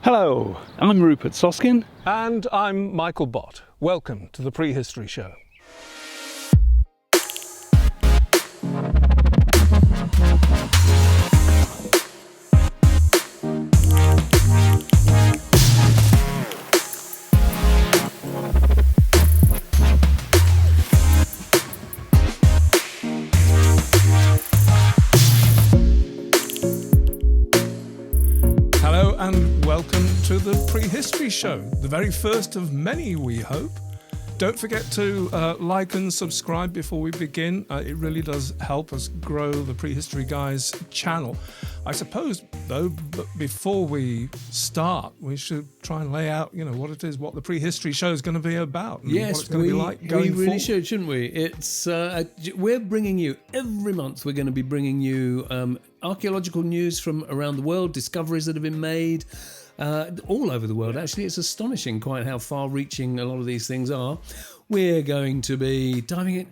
Hello, I'm Rupert Soskin. And I'm Michael Bott. Welcome to the Prehistory Show. Hello and welcome to the Prehistory Show, the very first of many, we hope. Don't forget to like and subscribe before we begin. It really does help us grow the Prehistory Guys channel. I suppose, though, but before we start, we should try and lay out, what the Prehistory Show is going to be about. And what it's going to be like going we really forward. should, shouldn't we? It's we're bringing you every month. We're going to be bringing you archaeological news from around the world, discoveries that have been made. All over the world, actually. It's astonishing quite how far-reaching a lot of these things are. We're going to be diving in,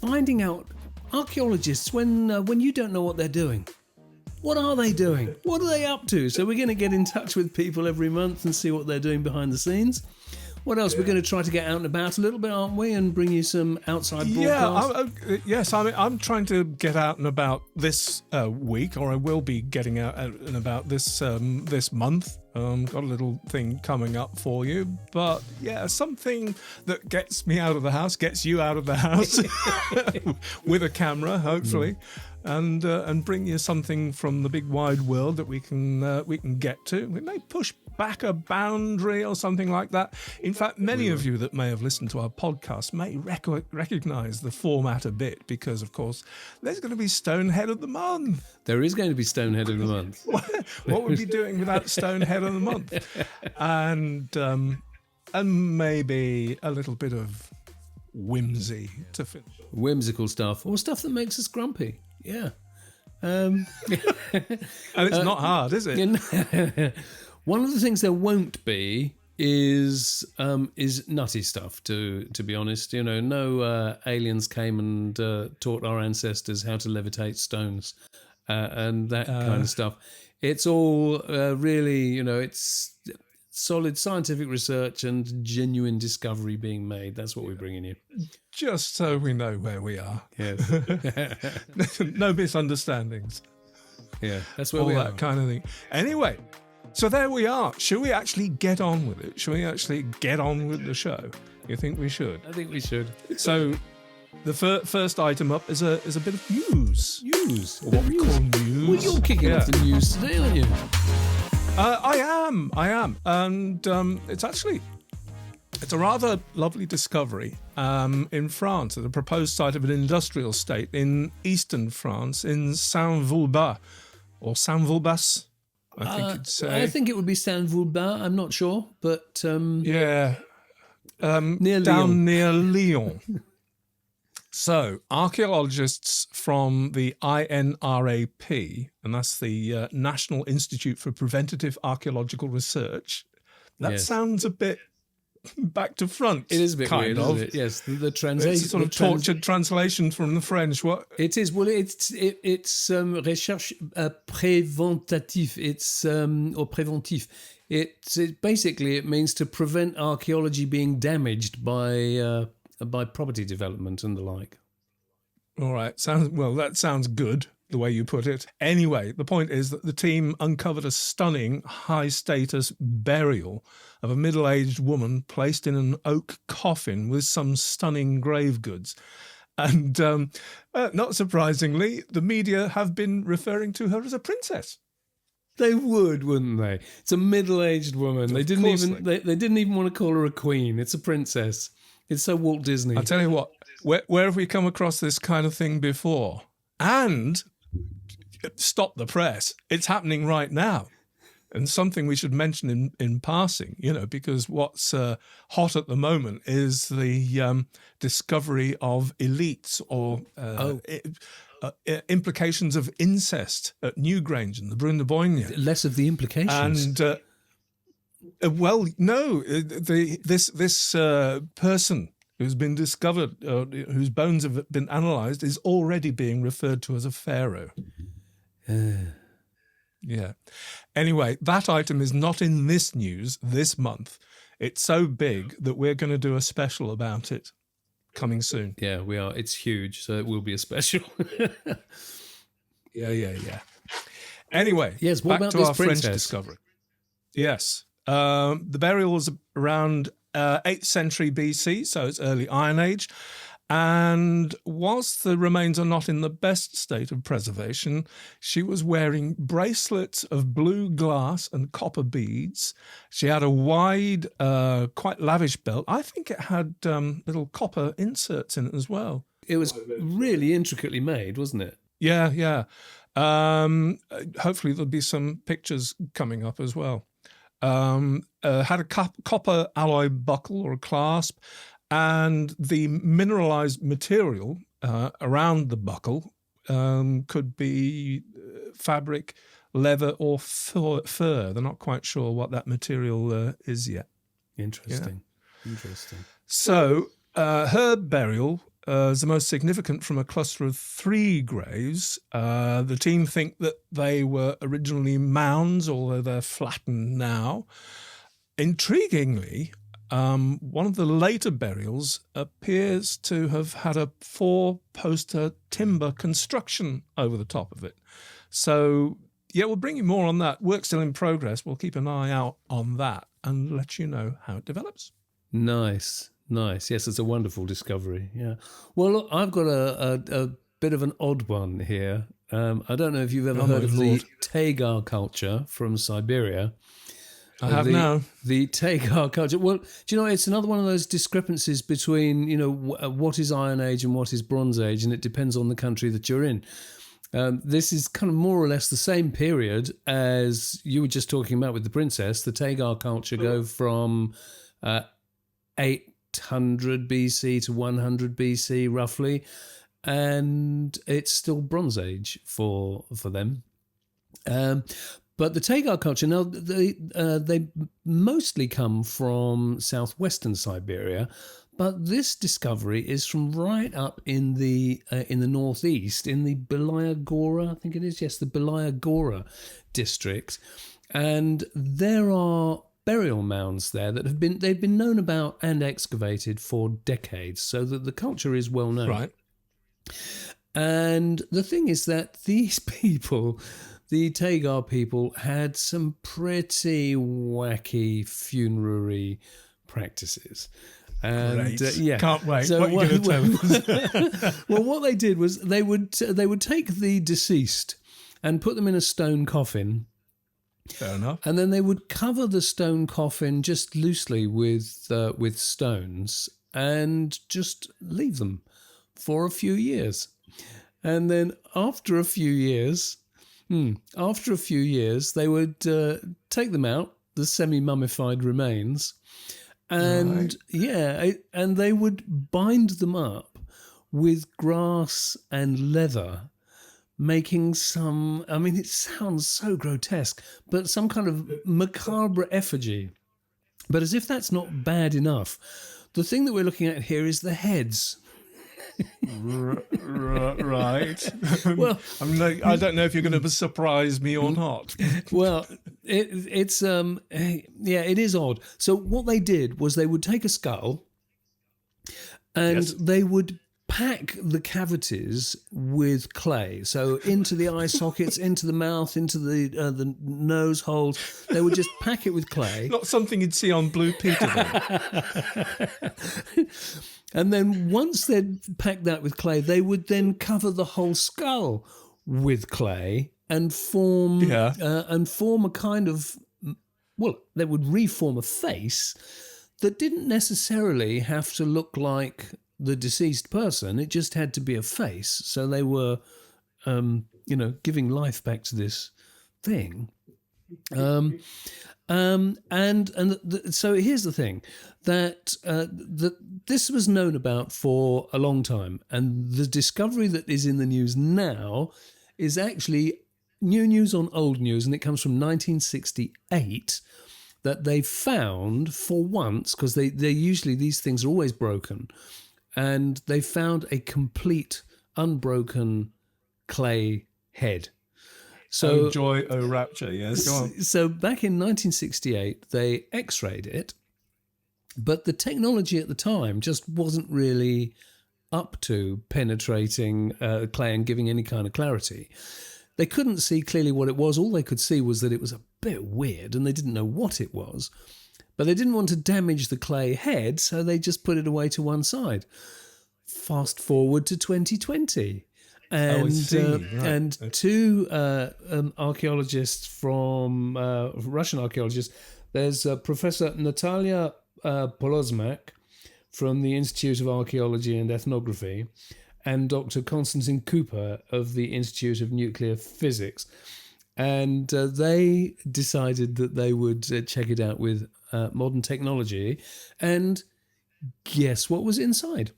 finding out archaeologists when you don't know what they're doing. What are they doing? What are they up to? So we're going to get in touch with people every month and see what they're doing behind the scenes. What else? We're going to try to get out and about a little bit, aren't we? And bring you some outside broadcasts. Yes. I'm trying to get out and about this week, or I will be getting out and about this month. Got a little thing coming up for you, but yeah, something that gets me out of the house, gets you out of the house with a camera, hopefully. And bring you something from the big wide world that we can get to. We may push back a boundary or something like that. In fact, many of you that may have listened to our podcast may recognise the format a bit because, of course, there's going to be Stonehead of the Month. There is going to be Stonehead of the Month. What would we be doing without Stonehead of the Month? And maybe a little bit of whimsy to finish. Whimsical stuff, or stuff that makes us grumpy. Yeah. And it's not hard, is it? One of the things there won't be is nutty stuff. To be honest, no aliens came and taught our ancestors how to levitate stones and that kind of stuff. It's all really, it's solid scientific research and genuine discovery being made. That's what we're bringing you. Just so we know where we are. Yes. No misunderstandings. Yeah, that's where all we that are. kind of thing. Anyway, so there we are. Should we actually get on with it? Should we actually get on with the show? You think we should? I think we should. So the first item up is a bit of news. News. Or what we call news. Well, you're kicking off the news today, aren't you? I am. And it's a rather lovely discovery in France at the proposed site of an industrial state in eastern France, in Saint-Vulbas, or Saint-Vulbas, I think you'd say. I think it would be Saint-Vulbas, I'm not sure, but... near Lyon. Near Lyon. So, archaeologists from the INRAP, and that's the National Institute for Preventative Archaeological Research. That sounds a bit back to front. It is a bit kind weird, of. isn't it? Yes, the translation. It's a sort of tortured translation from the French. What? It is. Well, it's recherche préventatif. It's or préventif. It basically it means to prevent archaeology being damaged by property development and the like. All right. That sounds good, the way you put it. Anyway, the point is that the team uncovered a stunning high-status burial of a middle-aged woman placed in an oak coffin with some stunning grave goods. And not surprisingly, the media have been referring to her as a princess. They would, wouldn't they? It's a middle-aged woman. They didn't even want to call her a queen. It's a princess. It's so Walt Disney. I'll tell you what, where have we come across this kind of thing before? And stop the press. It's happening right now. And something we should mention in passing, because what's hot at the moment is the discovery of elites or implications of incest at Newgrange and the Bryn de Boyne. Less of the implications. And this person who's been discovered, whose bones have been analysed, is already being referred to as a pharaoh. Yeah. Anyway, that item is not in this news this month. It's so big that we're going to do a special about it coming soon. Yeah, we are. It's huge, so it will be a special. Yeah. Anyway, Yes, what back about to this our princess? French discovery. Yes. The burial was around 8th century BC, so it's early Iron Age. And whilst the remains are not in the best state of preservation, she was wearing bracelets of blue glass and copper beads. She had a wide, quite lavish belt. I think it had little copper inserts in it as well. It was really intricately made, wasn't it? Yeah. Hopefully there'll be some pictures coming up as well. Had a copper alloy buckle or a clasp, and the mineralized material around the buckle could be fabric, leather, or fur. They're not quite sure what that material is yet. Interesting. So her burial is the most significant from a cluster of 3 graves. The team think that they were originally mounds, although they're flattened now. Intriguingly, one of the later burials appears to have had a 4-poster timber construction over the top of it. So, yeah, we'll bring you more on that. Work's still in progress. We'll keep an eye out on that and let you know how it develops. Nice. Yes, it's a wonderful discovery. Yeah. Well, look, I've got a bit of an odd one here. I don't know if you've ever heard of the Tagar culture from Siberia. I have now. The Tagar culture. Well, do you know, it's another one of those discrepancies between, what is Iron Age and what is Bronze Age, and it depends on the country that you're in. This is kind of more or less the same period as you were just talking about with the princess. The Tagar culture go from 800 BC to 100 BC, roughly, and it's still Bronze Age for them. But the Tagar culture, now, they mostly come from southwestern Siberia, but this discovery is from right up in the northeast, in the Belaya Gora, I think it is, yes, the Belaya Gora district. And there are burial mounds there that they've been known about and excavated for decades, so that the culture is well known. Right. And the thing is that these people, the Tagar people, had some pretty wacky funerary practices. And Great. Can't wait. So what are you going to tell us? Well, what they did was they would take the deceased and put them in a stone coffin. Fair enough. And then they would cover the stone coffin just loosely with stones and just leave them for a few years. And then after a few years, they would take them out, the semi-mummified remains, and and they would bind them up with grass and leather, making some, I mean, it sounds so grotesque, but some kind of macabre effigy. But as if that's not bad enough, the thing that we're looking at here is the heads. Right. Well, I don't know if you're going to surprise me or not. Well, it is odd. So what they did was they would take a skull and they would pack the cavities with clay. So into the eye sockets, into the mouth, into the nose holes. They would just pack it with clay. Not something you'd see on Blue Peter, then. And then once they'd packed that with clay, they would then cover the whole skull with clay and form a kind of, well, they would reform a face that didn't necessarily have to look like the deceased person. It just had to be a face. So they were, giving life back to this thing. So here's the thing, that this was known about for a long time, and the discovery that is in the news now is actually new news on old news, and it comes from 1968, that they found for once, because they usually, these things are always broken, and they found a complete unbroken clay head. So, oh joy, oh rapture, yes, go on. So back in 1968, they X-rayed it, but the technology at the time just wasn't really up to penetrating clay and giving any kind of clarity. They couldn't see clearly what it was. All they could see was that it was a bit weird, and they didn't know what it was. But they didn't want to damage the clay head, so they just put it away to one side. Fast forward to 2020. And two archaeologists from Russian archaeologists. There's Professor Natalia Polozmak from the Institute of Archaeology and Ethnography, and Dr. Konstantin Cooper of the Institute of Nuclear Physics. And they decided that they would check it out with modern technology. And guess what was inside?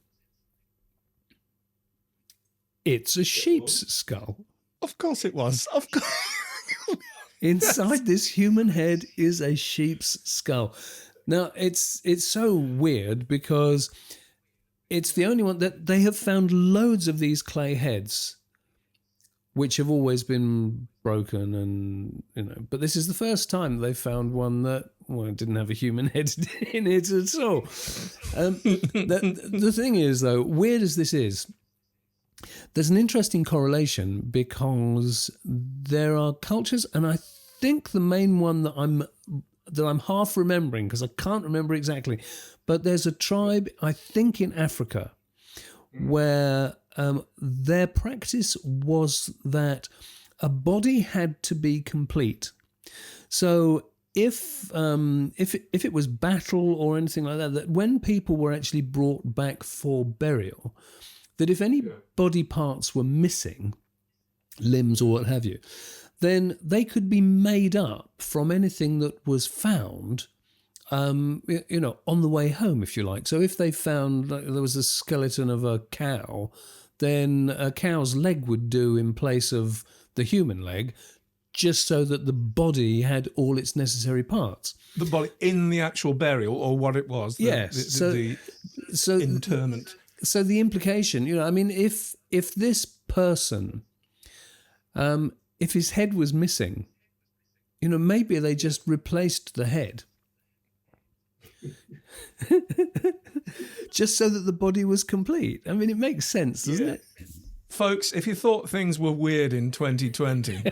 It's a sheep's skull. Of course it was. Of course. Inside this human head is a sheep's skull. Now, it's so weird because it's the only one that they have found loads of these clay heads, which have always been broken, and but this is the first time they've found one that didn't have a human head in it at all. The thing is, though, weird as this is, there's an interesting correlation because there are cultures, and I think the main one that I'm half remembering, because I can't remember exactly, but there's a tribe, I think in Africa, where their practice was that a body had to be complete. So if it was battle or anything like that, that when people were actually brought back for burial, that if any body parts were missing, limbs or what have you, then they could be made up from anything that was found, on the way home, if you like. So if they found there was a skeleton of a cow, then a cow's leg would do in place of the human leg, just so that the body had all its necessary parts. The body in the actual burial, or what it was? The interment. So the implication, if this person, if his head was missing, maybe they just replaced the head. Just so that the body was complete. I mean, it makes sense, doesn't it? Folks, if you thought things were weird in 2020,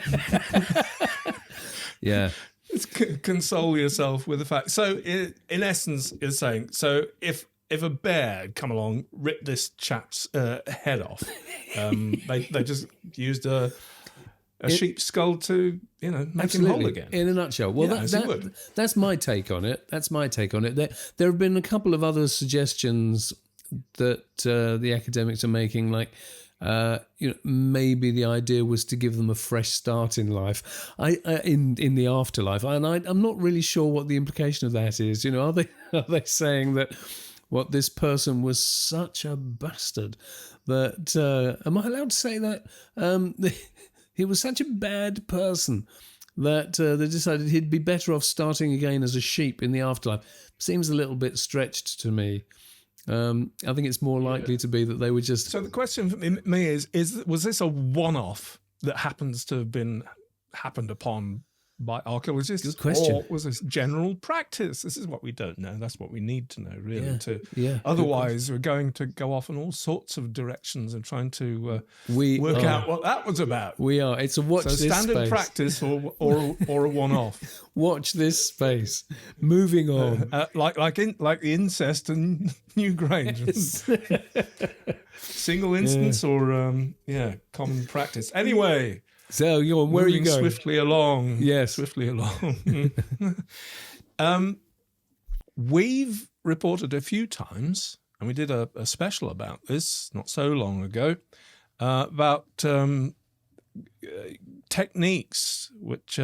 yeah, console yourself with the fact. So, in essence, you're saying, so if a bear had come along, ripped this chap's head off, they just used a sheep's skull to, make him whole again. In a nutshell. Well, that's my take on it. There have been a couple of other suggestions that the academics are making, like, maybe the idea was to give them a fresh start in life, in the afterlife. And I'm not really sure what the implication of that is. Are they saying that what this person was such a bastard that am I allowed to say that? He was such a bad person that they decided he'd be better off starting again as a sheep in the afterlife. Seems a little bit stretched to me. I think it's more likely to be that they were just... So the question for me is was this a one-off that happens to have happened upon by archaeologists? Good question. Or was this general practice? This is what we don't know. That's what we need to know, really. Yeah. Otherwise, we're going to go off in all sorts of directions and trying to work out what that was about. We are. It's a watch this space. So standard practice or a one-off. Watch this space. Moving on. Like the incest and Newgrange. Yes. Single instance or common practice. Anyway. So, where are you going? Swiftly along. Yes. Swiftly along. We've reported a few times, and we did a special about this not so long ago, about techniques which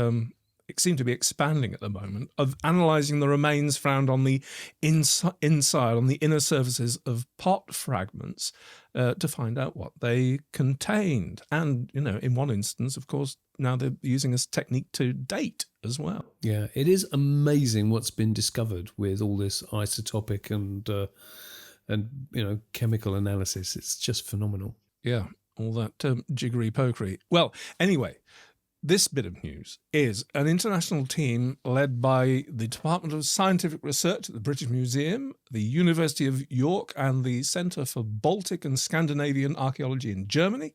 seem to be expanding at the moment, of analysing the remains found on the inside, on the inner surfaces of pot fragments to find out what they contained. And, in one instance, of course, now they're using this technique to date as well. Yeah, it is amazing what's been discovered with all this isotopic and chemical analysis. It's just phenomenal. Yeah, all that jiggery-pokery. Well, anyway, this bit of news is an international team led by the Department of Scientific Research at the British Museum, the University of York, and the Centre for Baltic and Scandinavian Archaeology in Germany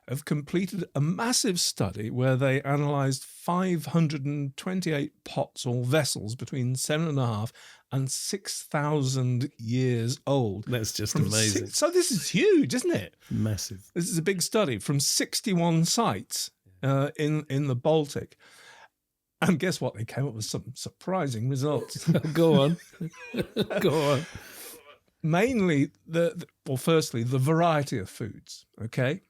have completed a massive study where they analysed 528 pots or vessels between 7.5 and 6,000 years old. That's just amazing. So this is huge, isn't it? Massive. This is a big study from 61 sites in the Baltic. And guess what? They came up with some surprising results. Go on. Go on. Mainly, firstly, the variety of foods, okay?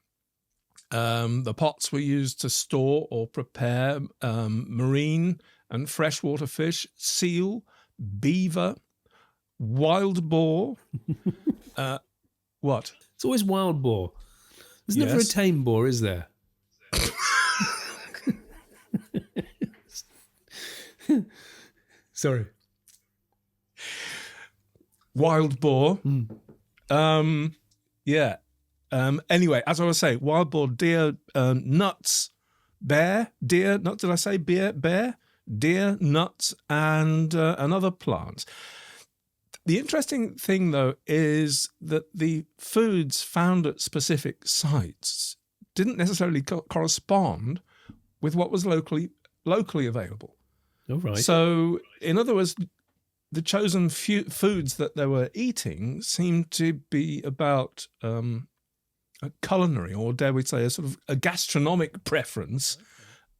The pots were used to store or prepare marine and freshwater fish, seal, beaver, wild boar. What? It's always wild boar. There's never a tame boar, is there? Sorry. Wild boar. Yeah. Anyway, as I was saying, wild boar, deer, nuts, bear, deer, not did I say bear, deer, nuts, and other plants. The interesting thing, though, is that the foods found at specific sites didn't necessarily correspond with what was locally available. All right. So, in other words, the chosen foods that they were eating seemed to be about a culinary, or dare we say, a sort of a gastronomic preference,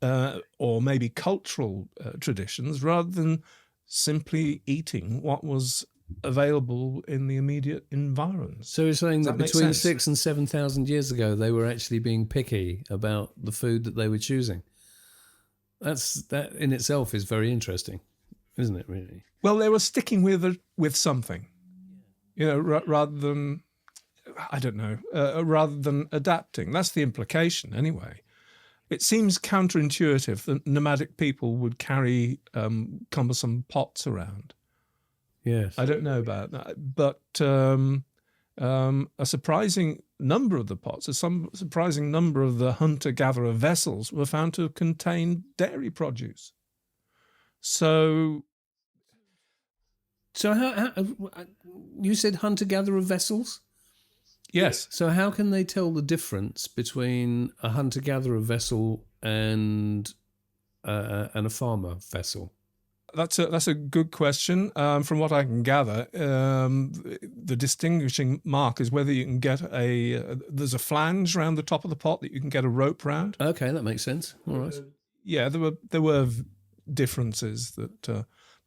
or maybe cultural traditions, rather than simply eating what was available in the immediate environs. So you're saying that between 6,000 and 7,000 years ago, they were actually being picky about the food that they were choosing. That in itself is very interesting, isn't it? Really. Well, they were sticking with something, rather than, I don't know, rather than adapting. That's the implication, anyway. It seems counterintuitive that nomadic people would carry cumbersome pots around. Yes. I don't know about that, but a surprising number of the pots, a surprising number of the hunter-gatherer vessels were found to contain dairy produce. So how you said hunter-gatherer vessels? Yes. So how can they tell the difference between a hunter-gatherer vessel and a farmer vessel? That's a good question. From what I can gather, the distinguishing mark is whether you can get there's a flange around the top of the pot that you can get a rope round. Okay, that makes sense. All right. Yeah, there were differences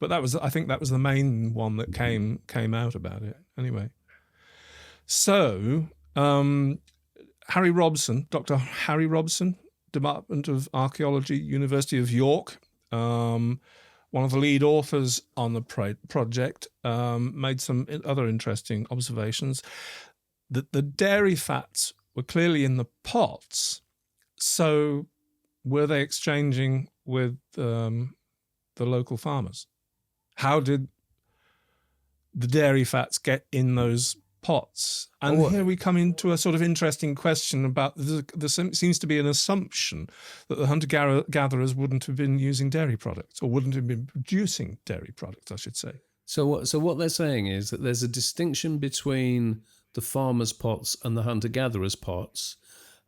but I think that was the main one that came out about it anyway. So, Harry Robson, Dr. Harry Robson, Department of Archaeology, University of York, one of the lead authors on the project, made some other interesting observations. That the dairy fats were clearly in the pots, so were they exchanging with the local farmers? How did the dairy fats get in those pots? And here we come into a sort of interesting question about there seems to be an assumption that the hunter-gatherers wouldn't have been using dairy products, or wouldn't have been producing dairy products, I should say. So what they're saying is that there's a distinction between the farmers' pots and the hunter-gatherers' pots,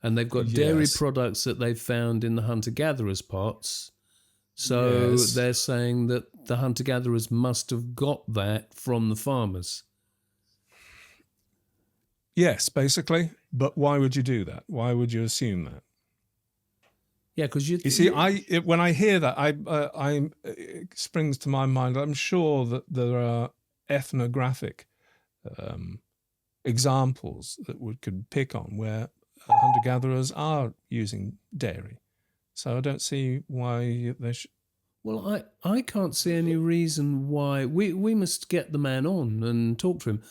and they've got dairy products that they've found in the hunter-gatherers' pots. So they're saying that the hunter-gatherers must have got that from the farmers. Yes, basically. But why would you do that? Why would you assume that? Yeah, because you see, when I hear that, it springs to my mind. I'm sure that there are ethnographic examples that we could pick on where hunter-gatherers are using dairy. So I don't see why they should. Well, I can't see any reason why. We must get the man on and talk to him,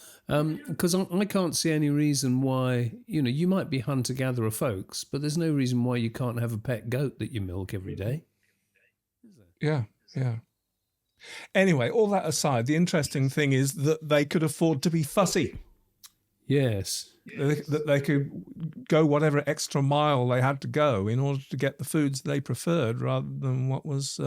because I can't see any reason why, you might be hunter-gatherer folks, but there's no reason why you can't have a pet goat that you milk every day. Yeah. Anyway, all that aside, the interesting thing is that they could afford to be fussy. Yes. that they could go whatever extra mile they had to go in order to get the foods they preferred rather than what was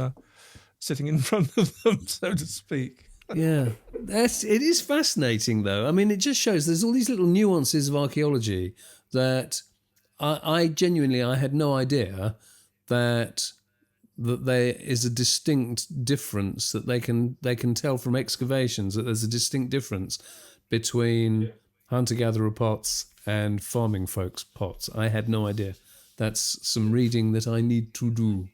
sitting in front of them, so to speak. Yeah, it is fascinating, though. I mean, it just shows there's all these little nuances of archaeology that I genuinely had no idea that there is a distinct difference that they can tell from excavations, that there's a distinct difference between hunter-gatherer pots and farming folks' pots. I had no idea. That's some reading that I need to do.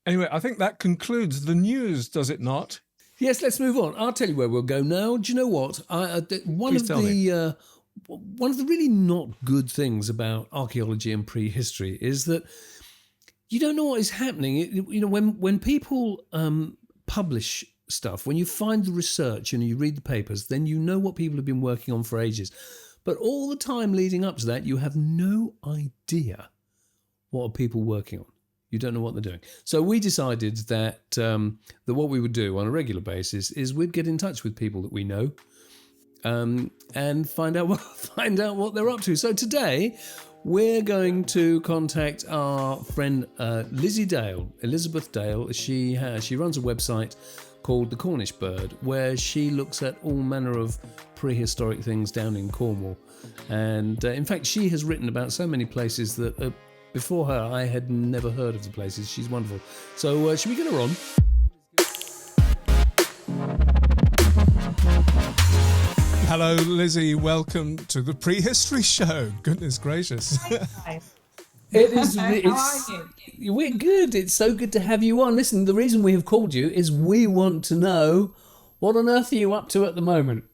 Anyway, I think that concludes the news, does it not? Yes, let's move on. I'll tell you where we'll go now. Do you know what? One of the really not good things about archaeology and prehistory is that you don't know what is happening. You know, when people publish stuff, when you find the research and you read the papers, then you know what people have been working on for ages. But all the time leading up to that, you have no idea what are people working on. You don't know what they're doing. So we decided that what we would do on a regular basis is we'd get in touch with people that we know and find out what they're up to. So today we're going to contact our friend Elizabeth Dale. She runs a website called The Cornish Bird, where she looks at all manner of prehistoric things down in Cornwall. And in fact, she has written about so many places that before her, I had never heard of the places. She's wonderful. So should we get her on? Hello, Lizzie. Welcome to the Prehistory Show. Goodness gracious. Hi. It is. How are you? We're good. It's so good to have you on. Listen, the reason we have called you is we want to know what on earth are you up to at the moment?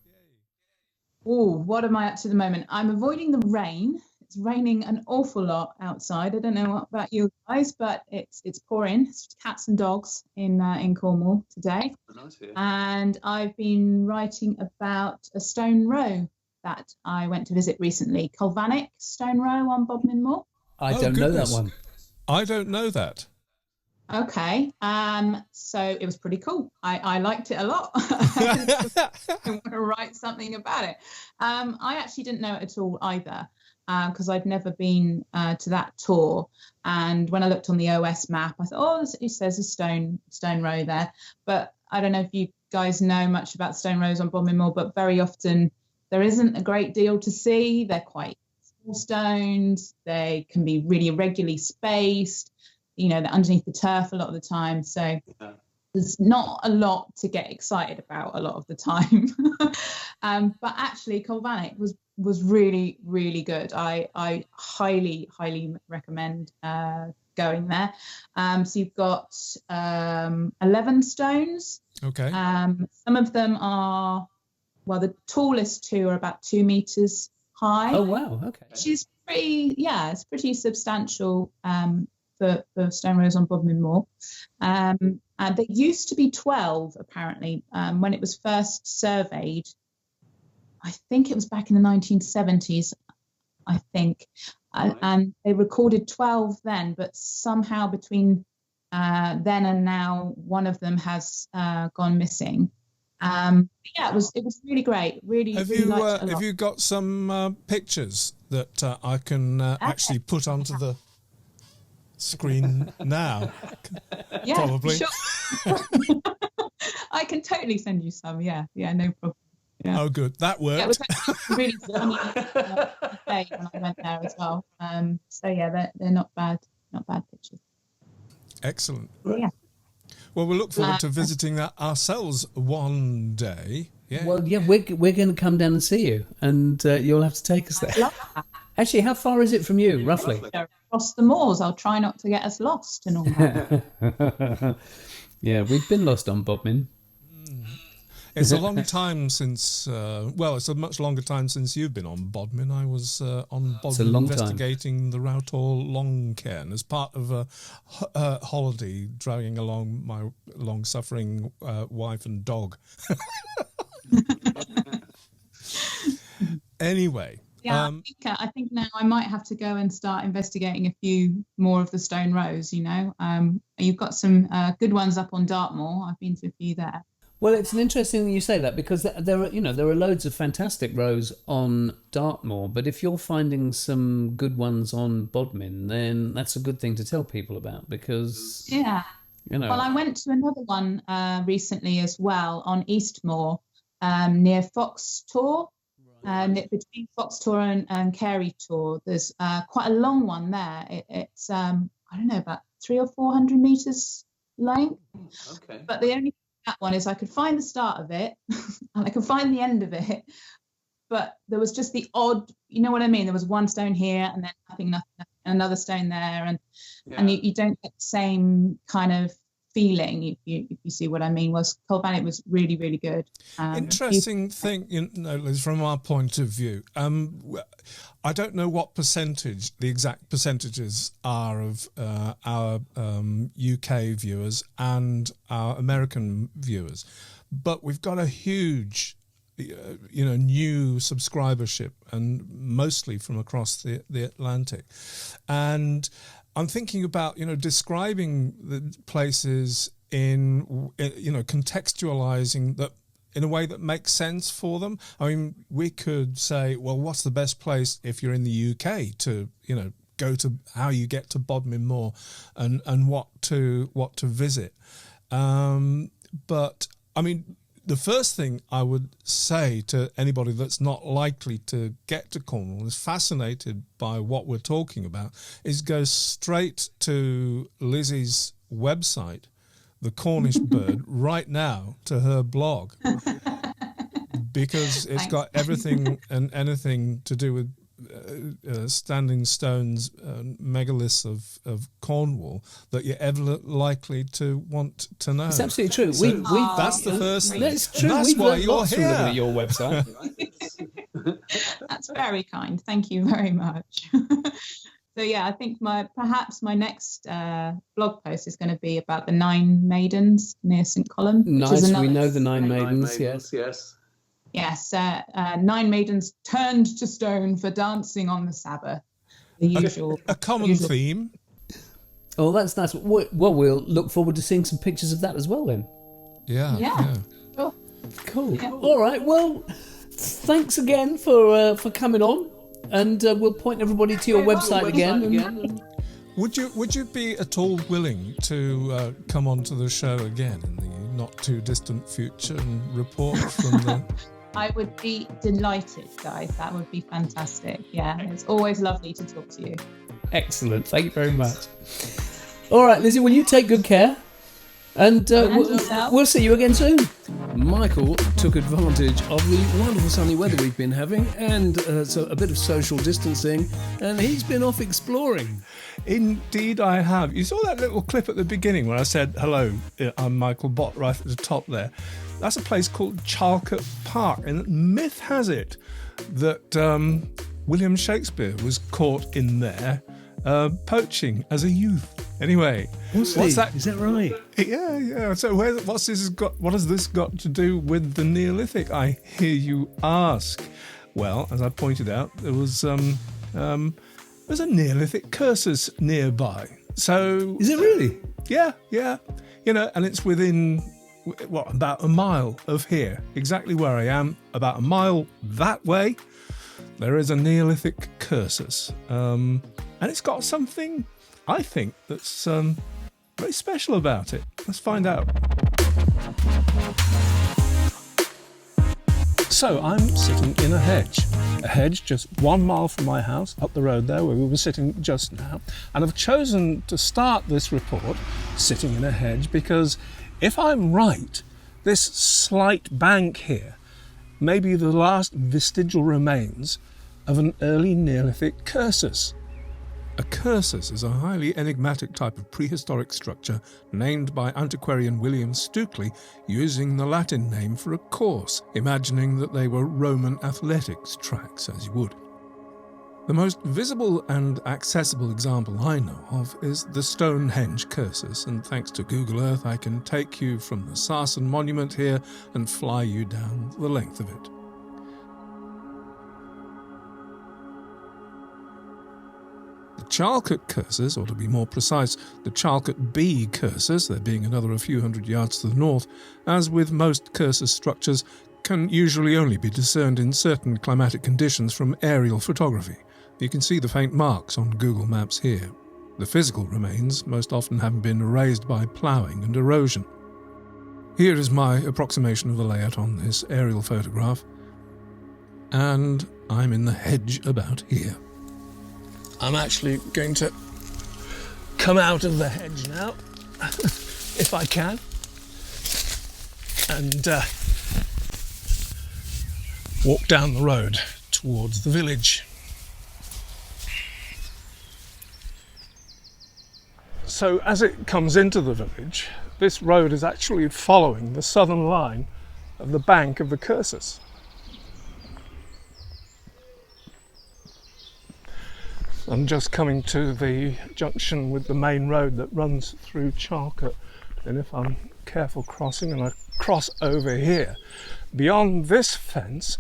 Oh, what am I up to at the moment? I'm avoiding the rain. It's raining an awful lot outside. I don't know about you guys, but it's pouring. It's cats and dogs in Cornwall today. Nice here. And I've been writing about a stone row that I went to visit recently, Colvanic Stone Row on Bodmin Moor. I don't know that one. I don't know that. Okay, so it was pretty cool. I liked it a lot. I want to write something about it. I actually didn't know it at all either, because I'd never been to that tour. And when I looked on the OS map, I thought, oh, it says a stone row there. But I don't know if you guys know much about stone rows on Bodmin Moor, but very often there isn't a great deal to see. They're quite small stones. They can be really irregularly spaced. You know, they're underneath the turf a lot of the time. So there's not a lot to get excited about a lot of the time. But actually, Colvanic was really, really good. I highly, highly recommend going there. So you've got 11 stones. Okay. Some of them are, well, the tallest two are about 2 meters high. Oh, wow. Okay. Which is it's pretty substantial for stone rows on Bodmin Moor. And there used to be 12, apparently, when it was first surveyed. I think it was back in the 1970s, I think. Right. And they recorded 12 then, but somehow between then and now, one of them has gone missing. Yeah, it was really great. Really, Have really you liked it a lot. have you got some pictures that I can actually put onto the screen now? Yeah, probably. Sure. I can totally send you some. Yeah, no problem. Yeah. Oh, good. That worked. Yeah, it was actually really funny day when I went there as well. So yeah, they're not bad pictures. Excellent. Yeah. Well, we'll look forward to visiting that ourselves one day. Yeah. Well, yeah, we're going to come down and see you, and you'll have to take us there. Love that. Actually, how far is it from you, roughly? Across the moors. I'll try not to get us lost and all that. Yeah, we've been lost on Bodmin. It's a long time since, it's a much longer time since you've been on Bodmin. I was on Bodmin investigating the Roughtor Long Cairn as part of a holiday, dragging along my long-suffering wife and dog. Anyway. Yeah, I think now I might have to go and start investigating a few more of the stone rows, you know. You've got some good ones up on Dartmoor. I've been to a few there. Well, it's an interesting thing you say that, because there are loads of fantastic rows on Dartmoor, but if you're finding some good ones on Bodmin, then that's a good thing to tell people about, because Well, I went to another one recently as well on Eastmoor, near Fox Tor, between Fox Tor and Carey Tor. There's quite a long one there. It's I don't know, about 300 or 400 meters length. Okay. But the only that one is I could find the start of it and I could find the end of it, but there was just the odd, you know what I mean? There was one stone here and then nothing, another stone there, and you don't get the same kind of feeling, if you see what I mean. Was Colvan, it was really, really good. Interesting thing, Liz, from our point of view. I don't know what percentage, the exact percentages are of our UK viewers and our American viewers, but we've got a huge, new subscribership, and mostly from across the Atlantic. And I'm thinking about, describing the places in contextualizing that in a way that makes sense for them. I mean, we could say, well, what's the best place if you're in the UK to, go to, how you get to Bodmin Moor and what to visit. But I mean, the first thing I would say to anybody that's not likely to get to Cornwall, is fascinated by what we're talking about, is go straight to Lizzie's website, The Cornish Bird, right now, to her blog, because it's got everything and anything to do with standing stones, megaliths of Cornwall that you're ever likely to want to know. It's absolutely true. So that's the first thing. That's true. That's why you're lots from here. looking at your website. That's very kind. Thank you very much. So I think perhaps my next blog post is going to be about the 9 maidens near St. Column. Nice. We know the 9 maidens. Yes. Yes, 9 maidens turned to stone for dancing on the Sabbath. The usual. A common theme. Oh, that's nice. Well, we'll look forward to seeing some pictures of that as well then. Yeah. Sure. Cool. Yeah. All right. Well, thanks again for coming on, and we'll point everybody to your website again. Would you be at all willing to come onto the show again in the not too distant future and report from the... I would be delighted, guys. That would be fantastic. Yeah, it's always lovely to talk to you. Excellent. Thank you very much. All right, Lizzie, will you take good care? And we'll see you again soon. Michael took advantage of the wonderful sunny weather we've been having and so a bit of social distancing, and he's been off exploring. Indeed I have. You saw that little clip at the beginning when I said, hello, I'm Michael Bott, right at the top there. That's a place called Charlecote Park, and myth has it that William Shakespeare was caught in there poaching as a youth. Anyway, what's that? Is that right? Yeah. So what has this got to do with the Neolithic, I hear you ask? Well, as I pointed out, there was there's a Neolithic Cursus nearby. So is it really? Yeah. And it's within about a mile of here, exactly where I am. About a mile that way, there is a Neolithic Cursus, and it's got something, I think, that's very special about it. Let's find out. So I'm sitting in a hedge just 1 mile from my house, up the road there where we were sitting just now. And I've chosen to start this report sitting in a hedge because if I'm right, this slight bank here may be the last vestigial remains of an early Neolithic Cursus. A cursus is a highly enigmatic type of prehistoric structure named by antiquarian William Stukely using the Latin name for a course, imagining that they were Roman athletics tracks, as you would. The most visible and accessible example I know of is the Stonehenge Cursus, and thanks to Google Earth I can take you from the Sarsen monument here and fly you down the length of it. The Charlecote Cursus, or to be more precise, the Charlecote B Cursus, there being another a few hundred yards to the north, as with most Cursus structures, can usually only be discerned in certain climatic conditions from aerial photography. You can see the faint marks on Google Maps here. The physical remains most often have been erased by ploughing and erosion. Here is my approximation of the layout on this aerial photograph, and I'm in the hedge about here. I'm actually going to come out of the hedge now, if I can, and walk down the road towards the village. So as it comes into the village, this road is actually following the southern line of the bank of the Cursus. I'm just coming to the junction with the main road that runs through Charlecote, and if I'm careful crossing and I cross over here, beyond this fence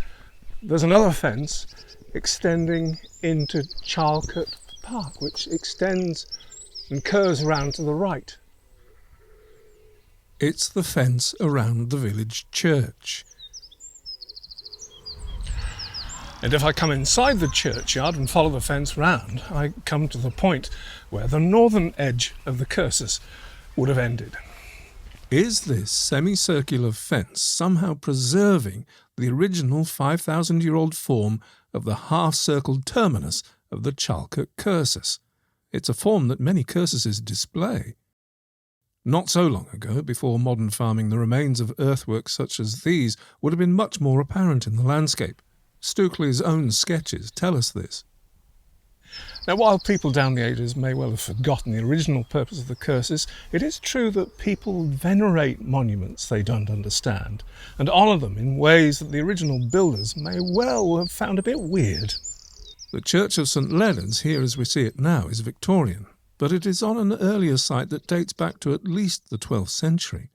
there's another fence extending into Charlecote Park, which extends and curves around to the right. It's the fence around the village church. And if I come inside the churchyard and follow the fence round, I come to the point where the northern edge of the Cursus would have ended. Is this semicircular fence somehow preserving the original 5,000-year-old form of the half-circled terminus of the Charlecote Cursus? It's a form that many Cursuses display. Not so long ago, before modern farming, the remains of earthworks such as these would have been much more apparent in the landscape. Stukely's own sketches tell us this. Now, while people down the ages may well have forgotten the original purpose of the Cursus, it is true that people venerate monuments they don't understand and honour them in ways that the original builders may well have found a bit weird. The Church of St Leonard's, here as we see it now, is Victorian, but it is on an earlier site that dates back to at least the 12th century.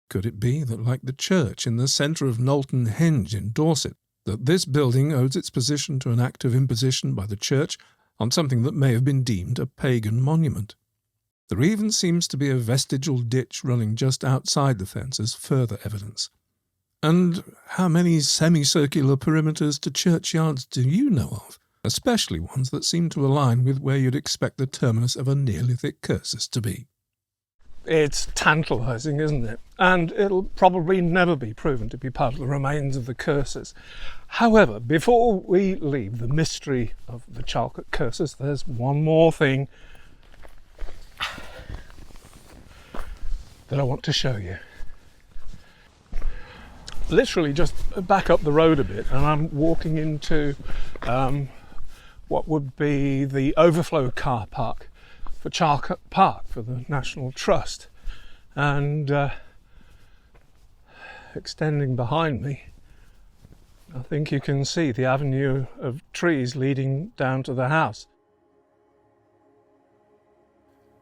Could it be that, like the church in the centre of Knowlton Henge in Dorset, that this building owes its position to an act of imposition by the church on something that may have been deemed a pagan monument? There even seems to be a vestigial ditch running just outside the fence as further evidence. And how many semicircular perimeters to churchyards do you know of? Especially ones that seem to align with where you'd expect the terminus of a Neolithic Cursus to be. It's tantalising, isn't it? And it'll probably never be proven to be part of the remains of the Cursus. However, before we leave the mystery of the Charlecote Cursus, there's one more thing that I want to show you. Literally just back up the road a bit and I'm walking into what would be the overflow car park for Charlecote Park for the National Trust, and extending behind me I think you can see the avenue of trees leading down to the house.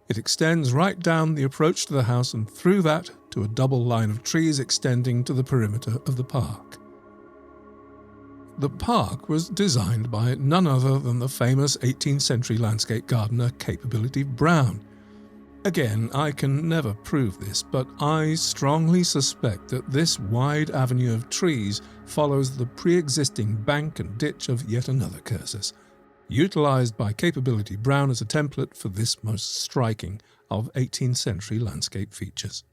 It extends right down the approach to the house and through that to a double line of trees extending to the perimeter of the park. The park was designed by none other than the famous 18th century landscape gardener Capability Brown. Again, I can never prove this, but I strongly suspect that this wide avenue of trees follows the pre-existing bank and ditch of yet another Cursus, utilised by Capability Brown as a template for this most striking of 18th century landscape features.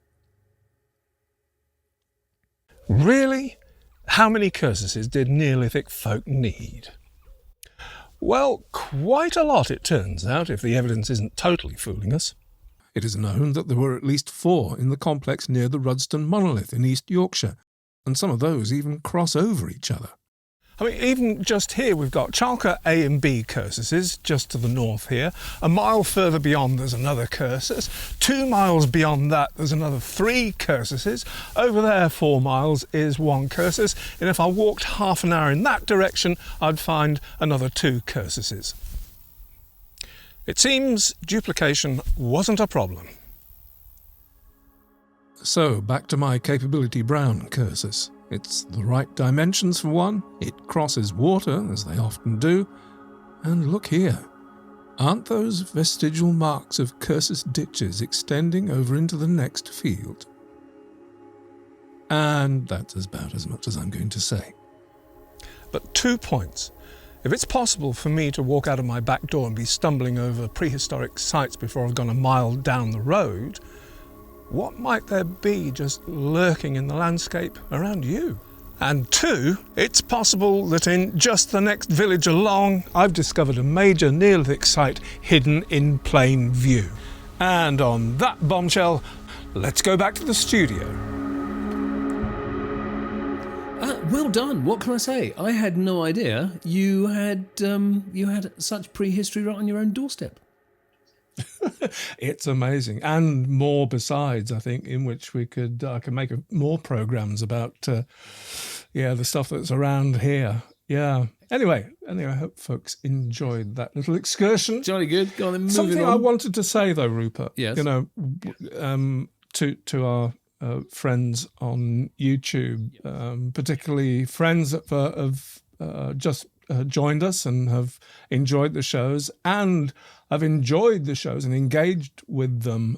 Really? How many Cursuses did Neolithic folk need? Well, quite a lot, it turns out, if the evidence isn't totally fooling us. It is known that there were at least 4 in the complex near the Rudston monolith in East Yorkshire, and some of those even cross over each other. I mean, even just here we've got Charlecote A and B Cursuses, just to the north here. A mile further beyond there's another Cursus. 2 miles beyond that there's another 3 Cursuses. Over there 4 miles is 1 Cursus, and if I walked half an hour in that direction I'd find another 2 Cursuses. It seems duplication wasn't a problem. So, back to my Capability Brown Cursus. It's the right dimensions for one, it crosses water, as they often do, and look here. Aren't those vestigial marks of Cursus ditches extending over into the next field? And that's about as much as I'm going to say. But 2 points. If it's possible for me to walk out of my back door and be stumbling over prehistoric sites before I've gone a mile down the road, what might there be just lurking in the landscape around you? And 2, it's possible that in just the next village along, I've discovered a major Neolithic site hidden in plain view. And on that bombshell, let's go back to the studio. Well done. What can I say? I had no idea you had such prehistory right on your own doorstep. It's amazing, and more besides, I think, in which I could make more programs about the stuff that's around here. Yeah. Anyway, I hope folks enjoyed that little excursion. Jolly good. Go on, then, moving Something on. I wanted to say though, Rupert. Yes. To our friends on YouTube, particularly friends that have just joined us and have enjoyed the shows and have enjoyed the shows and engaged with them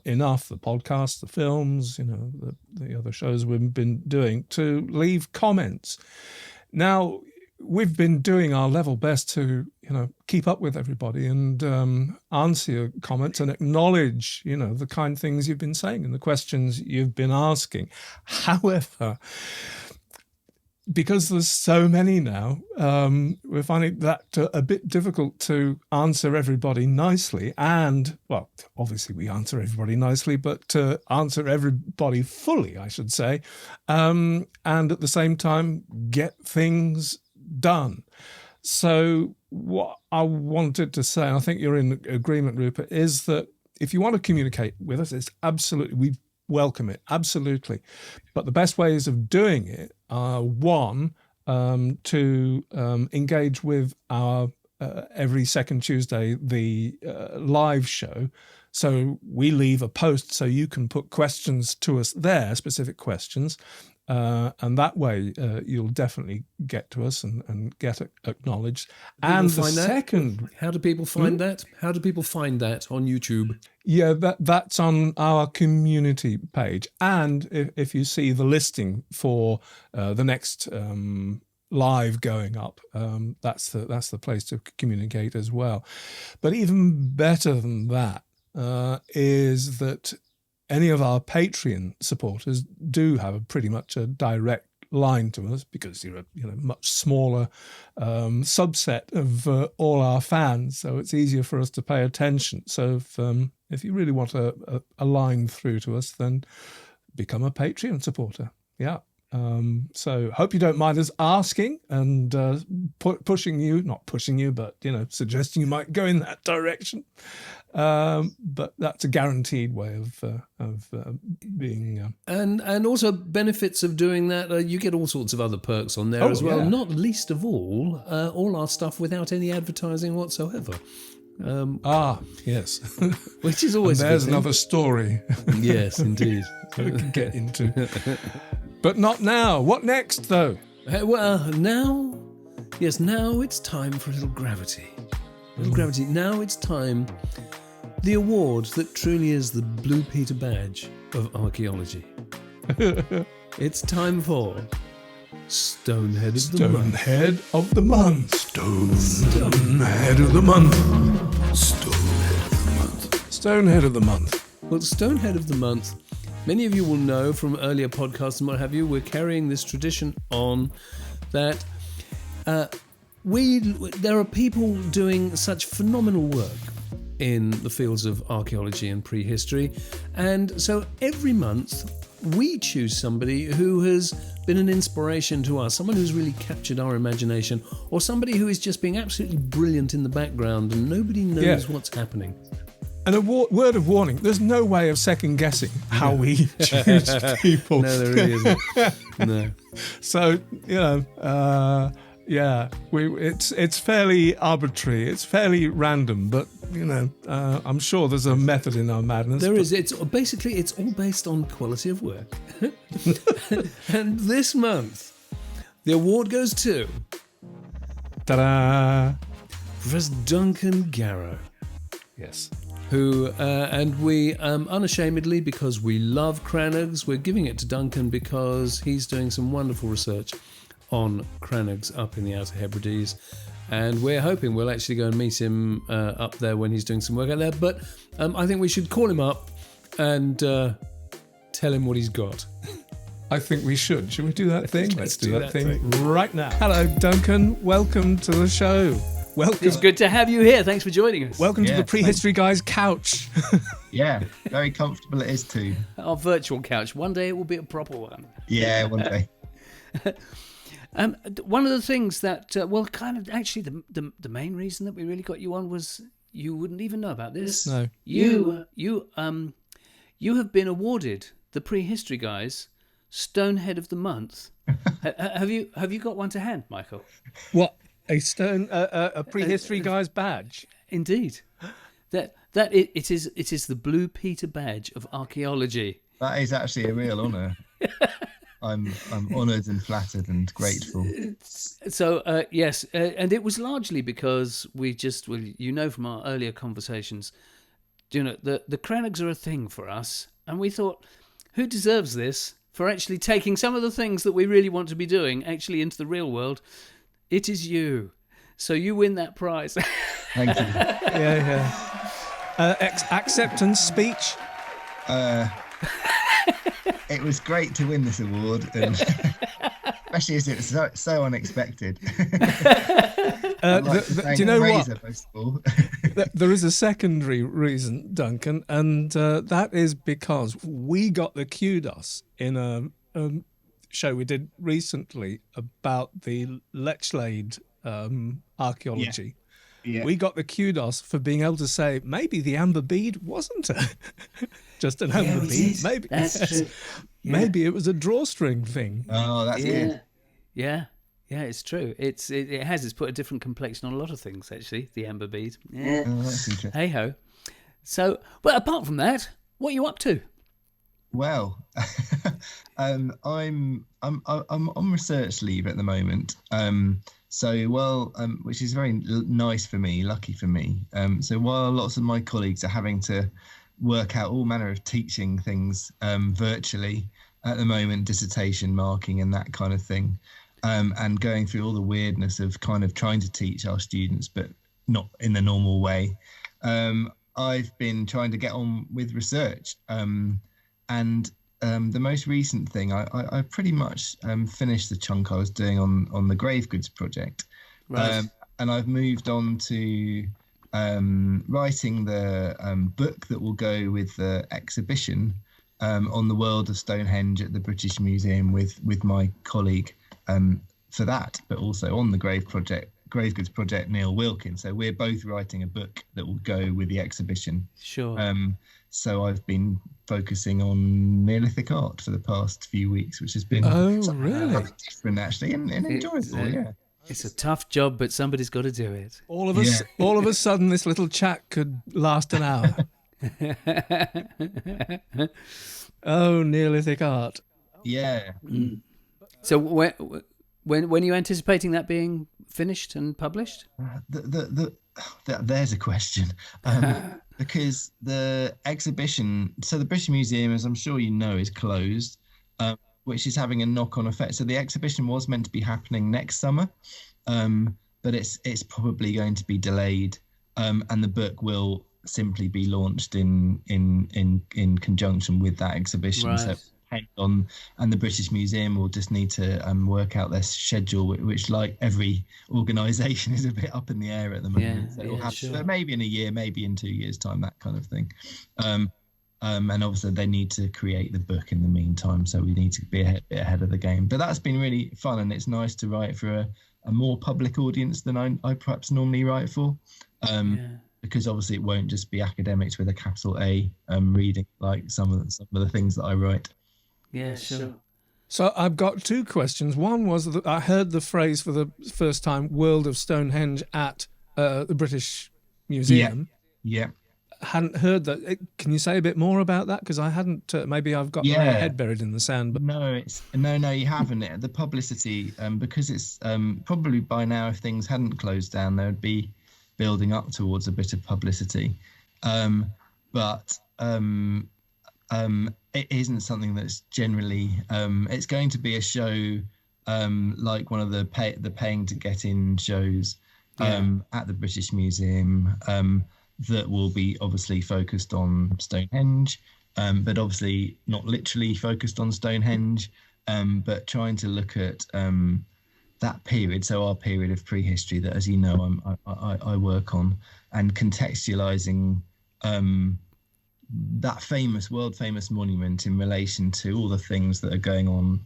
enough, the podcasts, the films, the other shows we've been doing, to leave comments. Now, we've been doing our level best to, keep up with everybody and answer your comments and acknowledge, the kind things you've been saying and the questions you've been asking. However, because there's so many now, we're finding that a bit difficult to answer everybody nicely. And, well, obviously we answer everybody nicely, but to answer everybody fully, I should say, and at the same time get things done. So what I wanted to say, and I think you're in agreement, Rupert, is that if you want to communicate with us, it's absolutely, we welcome it, absolutely. But the best ways of doing it are, one, to engage with our every second Tuesday, the live show. So we leave a post so you can put questions to us there, specific questions. And that way you'll definitely get to us and get acknowledged. And the second... How do people find that? How do people find that on YouTube? Yeah, that's on our community page. And if you see the listing for the next live going up, that's the place to communicate as well. But even better than that is that any of our Patreon supporters do have pretty much a direct line to us, because you're a much smaller subset of all our fans, so it's easier for us to pay attention. So if you really want a line through to us, then become a Patreon supporter. Yeah. So hope you don't mind us asking and pushing you, not pushing you, but suggesting you might go in that direction. But that's a guaranteed way of being. And also benefits of doing that. You get all sorts of other perks on there as well. Yeah. Not least of all our stuff without any advertising whatsoever. Yes. Which is always. And there's another story. Yes, indeed. We can get into. But not now. What next, though? Well, now it's time for a little gravity. Now it's time. The award that truly is the Blue Peter badge of archaeology. It's time for Stonehead of the Month. Stonehead of the Month. Stonehead of the Month. Stonehead of the Month. Stonehead of the Month. Well, Stonehead of the Month, many of you will know from earlier podcasts and what have you, we're carrying this tradition on that there are people doing such phenomenal work in the fields of archaeology and prehistory, and so every month we choose somebody who has been an inspiration to us, someone who's really captured our imagination, or somebody who is just being absolutely brilliant in the background and nobody knows what's happening. And a word of warning, there's no way of second guessing how we choose people. No, there really isn't. No. So, it's fairly arbitrary, it's fairly random, but I'm sure there's a method in our madness. There is. It's all based on quality of work. And this month, the award goes to... Ta-da! Professor Duncan Garrow. Yes. Who, and we unashamedly, because we love Cranegs, we're giving it to Duncan because he's doing some wonderful research on Cranegs up in the Outer Hebrides. And we're hoping we'll actually go and meet him up there when he's doing some work out there. But I think we should call him up and tell him what he's got. I think we should. Should we do that thing? Let's do that thing right now. Hello, Duncan. Welcome to the show. Welcome. It's good to have you here. Thanks for joining us. Welcome to the Prehistory Guys couch. Yeah, very comfortable it is too. Our virtual couch. One day it will be a proper one. Yeah, one day. One of the things that, actually the main reason that we really got you on was you wouldn't even know about this. No. You have been awarded the Prehistory Guys Stonehead of the Month. Have you got one to hand, Michael? What? A Prehistory Guys badge? Indeed. It is the Blue Peter badge of archaeology. That is actually a real honour. I'm honoured and flattered and grateful. So yes, and it was largely because from our earlier conversations, the Cranegs are a thing for us, and we thought, who deserves this for actually taking some of the things that we really want to be doing actually into the real world? It is you. So you win that prize. Thank you. Yeah. Acceptance speech. It was great to win this award, and especially as it was so unexpected. Do you know Razor, what? most of all. There is a secondary reason, Duncan, and that is because we got the kudos in a show we did recently about the Lechlade archaeology. Yeah. We got the kudos for being able to say maybe the amber bead wasn't just an amber bead. Maybe that's true. Maybe it was a drawstring thing. Oh, that's good. Yeah, it's true. It's put a different complexion on a lot of things actually. The amber bead. Yeah. Oh, that's interesting. Hey ho. So, well, apart from that, what are you up to? Well, I'm on research leave at the moment. Which is very nice for me, lucky for me. So while lots of my colleagues are having to work out all manner of teaching things virtually at the moment, dissertation marking and that kind of thing, and going through all the weirdness of kind of trying to teach our students, but not in the normal way, I've been trying to get on with research. And the most recent thing, I pretty much finished the chunk I was doing on the grave goods project. Right. And I've moved on to writing the book that will go with the exhibition on the world of Stonehenge at the British Museum with my colleague for that, but also on the grave goods project, Neil Wilkin. So we're both writing a book that will go with the exhibition. Sure. So I've been focusing on Neolithic art for the past few weeks, which has been really different actually and enjoyable. Yeah. It's a tough job, but somebody's got to do it. all of a sudden, this little chat could last an hour. Oh, Neolithic art. Yeah. So when are you anticipating that being finished and published? There's a question. Because the exhibition, so the British Museum, as I'm sure you know, is closed, which is having a knock-on effect. So the exhibition was meant to be happening next summer, but it's probably going to be delayed, and the book will simply be launched in conjunction with that exhibition. Right. So hang on, and the British Museum will just need to work out their schedule, which, like every organisation, is a bit up in the air at the moment. So it'll have to, maybe in a year, maybe in 2 years' time, that kind of thing. And obviously they need to create the book in the meantime, so we need to be a bit ahead of the game. But that's been really fun, and it's nice to write for a more public audience than I perhaps normally write for. Because obviously it won't just be academics with a capital A reading like some of the things that I write. Yeah, sure. So I've got two questions. One was that I heard the phrase for the first time, "World of Stonehenge" at the British Museum. Yeah. Hadn't heard that. Can you say a bit more about that? Because I hadn't. Maybe I've got my head buried in the sand. But no, you haven't. The publicity, because it's probably by now, if things hadn't closed down, there would be building up towards a bit of publicity. But it isn't something that's generally. It's going to be a show like one of the paying to get in shows at the British Museum that will be obviously focused on Stonehenge, but obviously not literally focused on Stonehenge, but trying to look at that period, so our period of prehistory that, as you know, I work on, and contextualizing that world famous monument in relation to all the things that are going on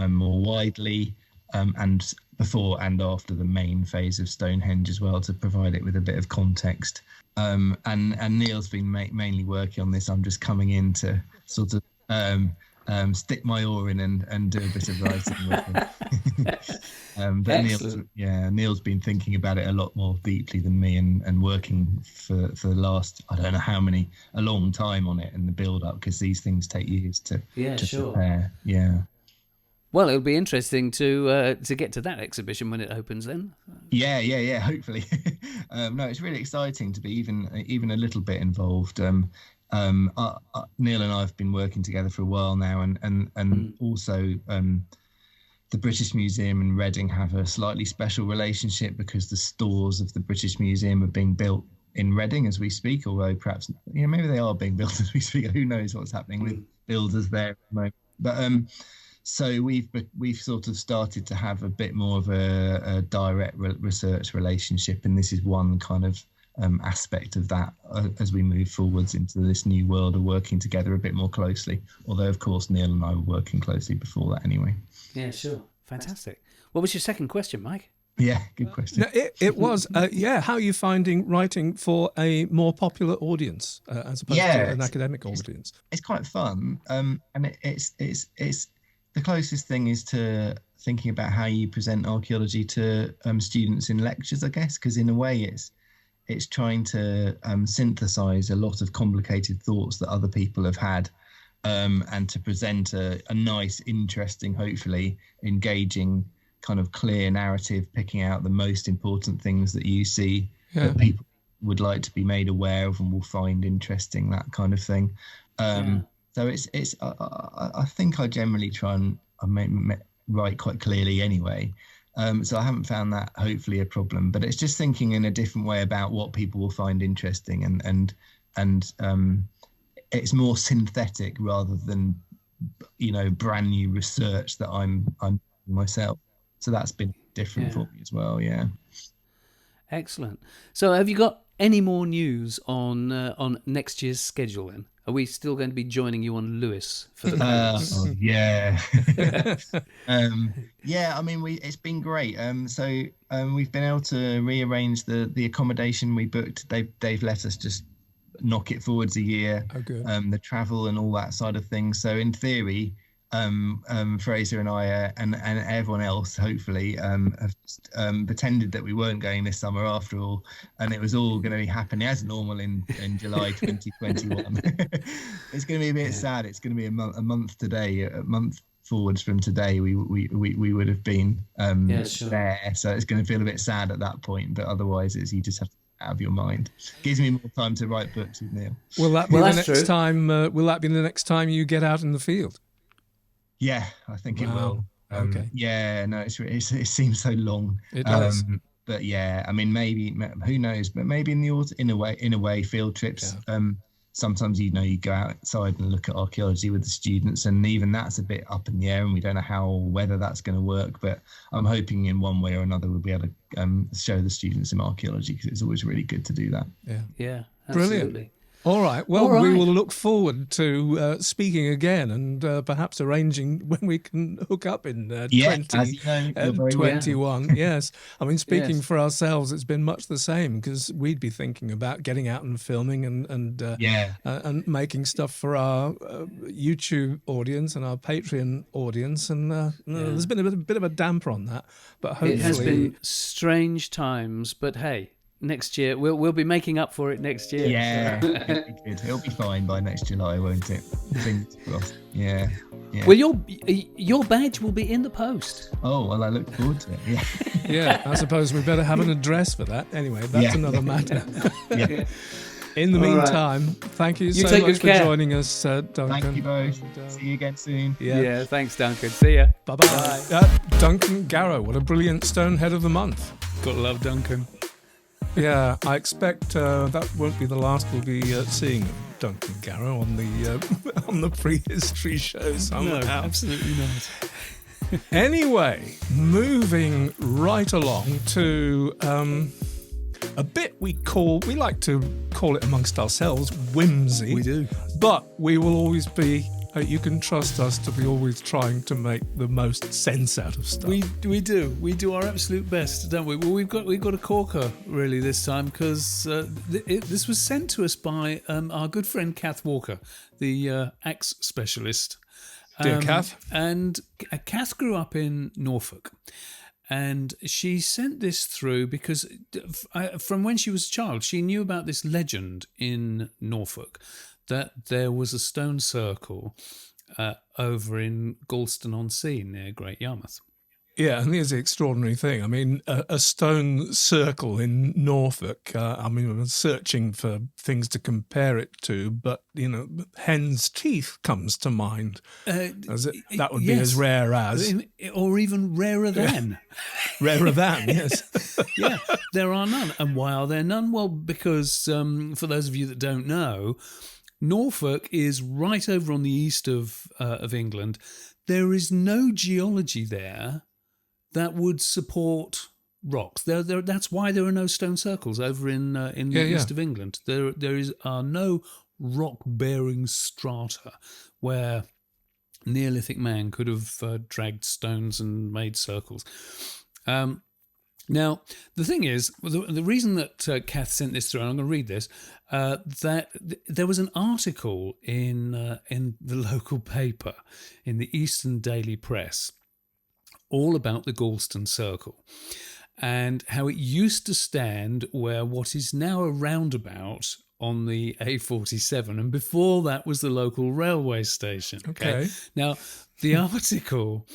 more widely, and before and after the main phase of Stonehenge as well, to provide it with a bit of context. And Neil's been mainly working on this. I'm just coming in to sort of stick my oar in and do a bit of writing with him. But Neil's been thinking about it a lot more deeply than me, and working for the last, I don't know a long time on it and the build up, because these things take years to prepare. Yeah. Well, it'll be interesting to get to that exhibition when it opens then. Yeah, hopefully. No, it's really exciting to be even a little bit involved. Neil and I have been working together for a while now, and also the British Museum in Reading have a slightly special relationship, because the stores of the British Museum are being built in Reading as we speak, although perhaps, maybe they are being built as we speak. Who knows what's happening with builders there at the moment. But so we've sort of started to have a bit more of a direct research relationship, and this is one kind of aspect of that as we move forwards into this new world of working together a bit more closely. Although, of course, Neil and I were working closely before that anyway. Yeah, sure. Fantastic. What was your second question, Mike? Yeah, good question. It was, how are you finding writing for a more popular audience as opposed to an academic audience? It's quite fun, and it's the closest thing is to thinking about how you present archaeology to students in lectures, I guess, because in a way it's trying to synthesize a lot of complicated thoughts that other people have had, and to present a nice, interesting, hopefully engaging, kind of clear narrative, picking out the most important things that you see that people would like to be made aware of and will find interesting, that kind of thing. So it's I think I generally try and write quite clearly anyway. So I haven't found that hopefully a problem, but it's just thinking in a different way about what people will find interesting, and it's more synthetic rather than brand new research that I'm myself. So that's been different for me as well. Yeah. Excellent. So have you got any more news on next year's schedule then? Are we still going to be joining you on Lewis for the yeah. I mean, it's been great. So we've been able to rearrange the accommodation we booked. They've let us just knock it forwards a year. Oh, good. The travel and all that side of things. So in theory, Fraser and I and everyone else hopefully have pretended that we weren't going this summer after all, and it was all going to be happening as normal in July 2021. It's going to be a bit sad. It's going to be a month today, a month forwards from today we would have been there, so it's going to feel a bit sad at that point, but otherwise you just have to out of your mind. Gives me more time to write books with Neil. Will that be the next time? Will that be the next time you get out in the field? Yeah, I think it will. Okay. Yeah, no, it seems so long. It does. But yeah, I mean, maybe, who knows? But maybe in the autumn, in a way, field trips. Yeah. Sometimes you go outside and look at archaeology with the students, and even that's a bit up in the air, and we don't know whether that's going to work. But I'm hoping in one way or another we'll be able to show the students some archaeology, because it's always really good to do that. Yeah, absolutely. Brilliant. All right. Well, we will look forward to speaking again, and perhaps arranging when we can hook up in 2021. Yes. I mean, speaking for ourselves, it's been much the same, because we'd be thinking about getting out and filming and making stuff for our YouTube audience and our Patreon audience. And there's been a bit of a damper on that. But hopefully... It has been strange times, but hey, next year. We'll be making up for it next year. Yeah, it'll be good. It'll be fine by next July, won't it? Fingers crossed. Yeah. Well, your badge will be in the post. Oh, well, I look forward to it. Yeah. Yeah, I suppose we better have an address for that. Anyway, that's another matter. Yeah. In the meantime, thank you so much for joining us, Duncan. Thank you both. See you again soon. Yeah, thanks, Duncan. See ya. Bye-bye. Duncan Garrow, what a brilliant Stonehead of the month. Gotta love Duncan. Yeah, I expect that won't be the last we'll be seeing Duncan Garrow on the Prehistory show somehow. No, absolutely not. Anyway, moving right along to a bit we like to call it amongst ourselves whimsy. We do. But we will always be, you can trust us to be always trying to make the most sense out of stuff. We do our absolute best, don't we? Well, we've got a corker really this time because this was sent to us by our good friend Kath Walker, the axe specialist. Dear Kath. And Kath grew up in Norfolk. And she sent this through because from when she was a child, she knew about this legend in Norfolk that there was a stone circle over in Gorelston-on-Sea near Great Yarmouth. Yeah, and here's the extraordinary thing. I mean, a stone circle in Norfolk, I'm searching for things to compare it to, but, hen's teeth comes to mind. That would be as rare as. Or even rarer than. Rarer than, yes. Yeah, there are none. And why are there none? Well, because for those of you that don't know, Norfolk is right over on the east of England. There is no geology there that would support rocks. That's why there are no stone circles over in the east of England. There are no rock-bearing strata where Neolithic man could have dragged stones and made circles. Now, the thing is, the reason that Kath sent this through, and I'm going to read this, that there was an article in the local paper, in the Eastern Daily Press, all about the Gorelston Circle and how it used to stand where what is now a roundabout on the A47, and before that was the local railway station. Okay. Now, the article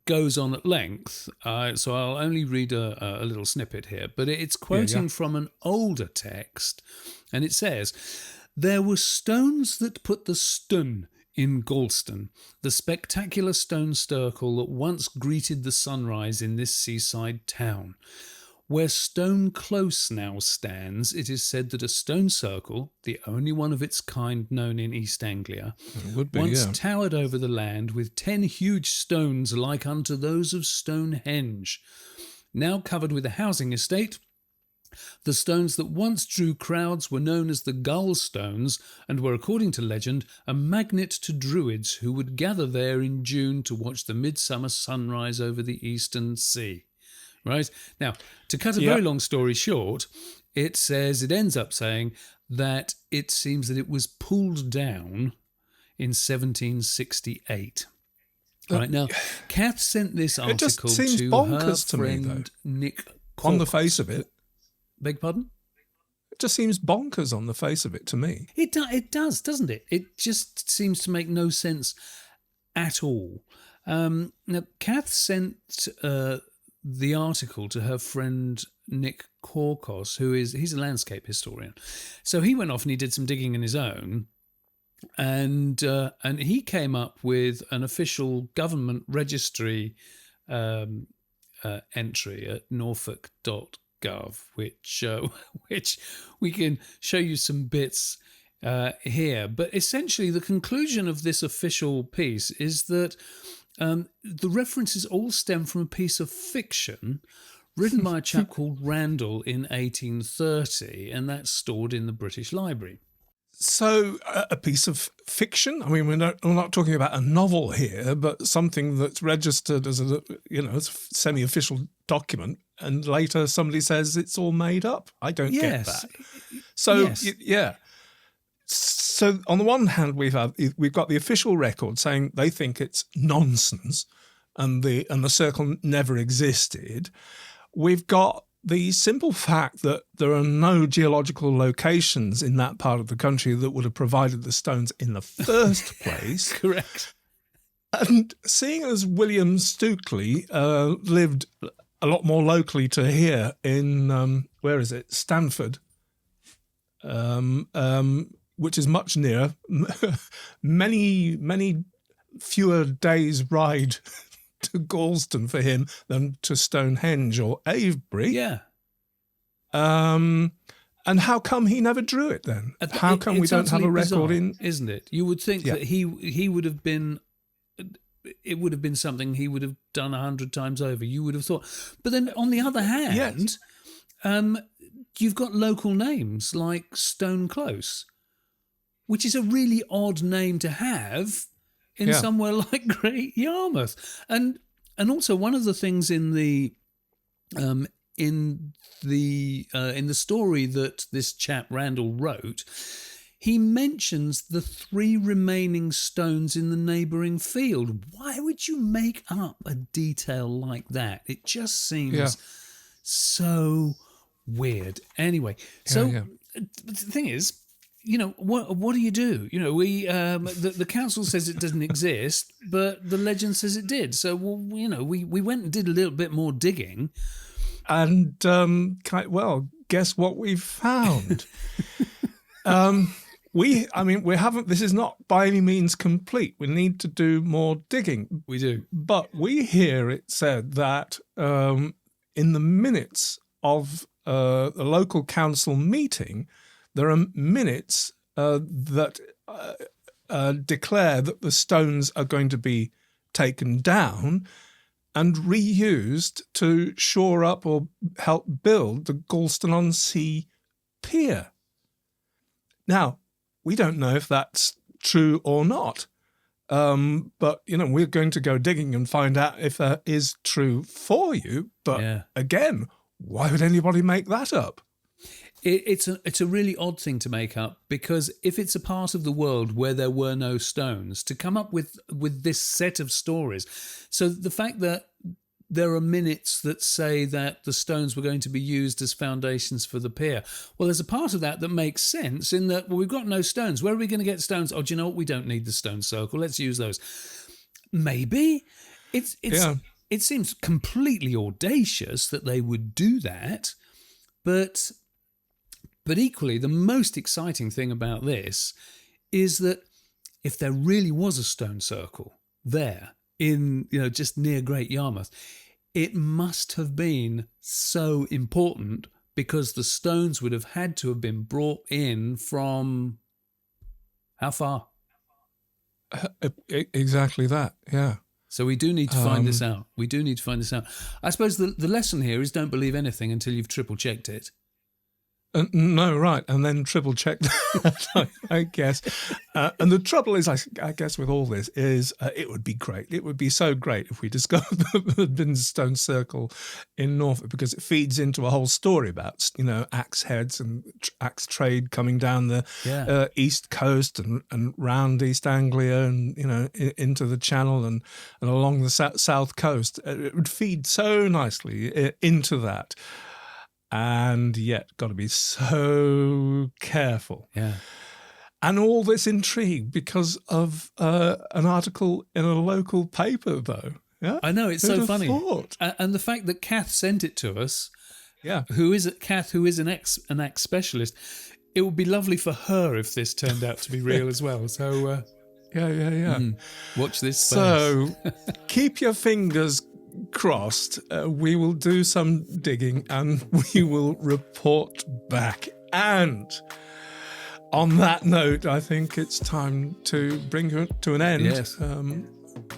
goes on at length, so I'll only read a little snippet here, but it's quoting from an older text, and it says, "There were stones that put the stun in Gorelston, the spectacular stone circle that once greeted the sunrise in this seaside town. Where Stone Close now stands, it is said that a stone circle, the only one of its kind known in East Anglia, once towered over the land with 10 huge stones like unto those of Stonehenge. Now covered with a housing estate, the stones that once drew crowds were known as the Gull Stones and were, according to legend, a magnet to druids who would gather there in June to watch the midsummer sunrise over the eastern sea." Right? Now, to cut a very long story short, it ends up saying that it seems that it was pulled down in 1768. Right now, Kath sent this article to her friend Nick Corcos. On the face of it. Beg pardon? It just seems bonkers on the face of it to me. It does, doesn't it? It just seems to make no sense at all. Now, Kath sent the article to her friend Nick Corcos, he's a landscape historian. So he went off and he did some digging on his own, and he came up with an official government registry entry at norfolk.gov, which we can show you some bits here. But essentially, the conclusion of this official piece is that the references all stem from a piece of fiction written by a chap called Randall in 1830, and that's stored in the British Library. So, a piece of fiction? I mean, we're not talking about a novel here, but something that's registered as a semi-official document, and later somebody says it's all made up. I don't get that. So, So on the one hand, we've got the official record saying they think it's nonsense, and the circle never existed. We've got the simple fact that there are no geological locations in that part of the country that would have provided the stones in the first place. Correct. And seeing as William Stukeley lived a lot more locally to here in, where is it, Stanford, which is much nearer, many fewer days' ride to Gorelston for him than to Stonehenge or Avebury. Yeah. And how come he never drew it then? How come we don't have a record bizarre, isn't it? You would think that he would have been... It would have been something he would have done 100 times over. You would have thought. But then on the other hand, you've got local names like Stone Close, which is a really odd name to have in somewhere like Great Yarmouth. And also one of the things in the story that this chap Randall wrote, he mentions the 3 remaining stones in the neighbouring field. Why would you make up a detail like that? It just seems so weird. Anyway, the thing is, what do you do? We the council says it doesn't exist, but the legend says it did. So, we went and did a little bit more digging. And, guess what we found? We haven't, this is not by any means complete. We need to do more digging. We do. But we hear it said that in the minutes of the local council meeting, there are minutes that declare that the stones are going to be taken down and reused to shore up or help build the Gorelston-on-Sea pier. Now, we don't know if that's true or not, but, we're going to go digging and find out if that is true for you. But again, why would anybody make that up? It's a really odd thing to make up, because if it's a part of the world where there were no stones, to come up with this set of stories. So the fact that there are minutes that say that the stones were going to be used as foundations for the pier. Well, there's a part of that makes sense in that, we've got no stones. Where are we going to get stones? Oh, do you know what? We don't need the stone circle. Let's use those. Maybe. It seems completely audacious that they would do that, but equally, the most exciting thing about this is that if there really was a stone circle there in, just near Great Yarmouth, it must have been so important, because the stones would have had to have been brought in from how far? Exactly that, yeah. So we do need to find this out. I suppose the lesson here is don't believe anything until you've triple-checked it. No, right, and then triple check that, I guess. And the trouble is, I guess, with all this is it would be great. It would be so great if we discovered that there'd been a stone circle in Norfolk, because it feeds into a whole story about, axe heads and axe trade coming down the east coast and round East Anglia and, into the Channel and along the south coast. It would feed so nicely into that. And yet got to be so careful. Yeah. And all this intrigue because of an article in a local paper, though. Yeah, I know, it's so funny. Thought? And the fact that Kath sent it to us, who is an axe specialist, it would be lovely for her if this turned out to be real as well. So, watch this space. So, keep your fingers crossed. We will do some digging and we will report back. And on that note, I think it's time to bring it to an end. Yes.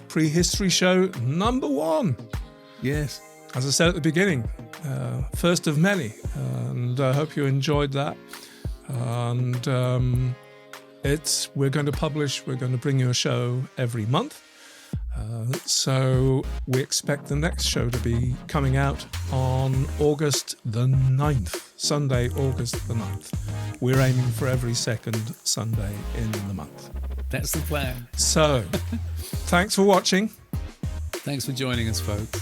Prehistory show number 1. Yes. As I said at the beginning, first of many, and I hope you enjoyed that. And we're going to bring you a show every month. So we expect the next show to be coming out on August the 9th, Sunday, August the 9th. We're aiming for every second Sunday in the month. That's the plan. So, thanks for watching. Thanks for joining us, folks.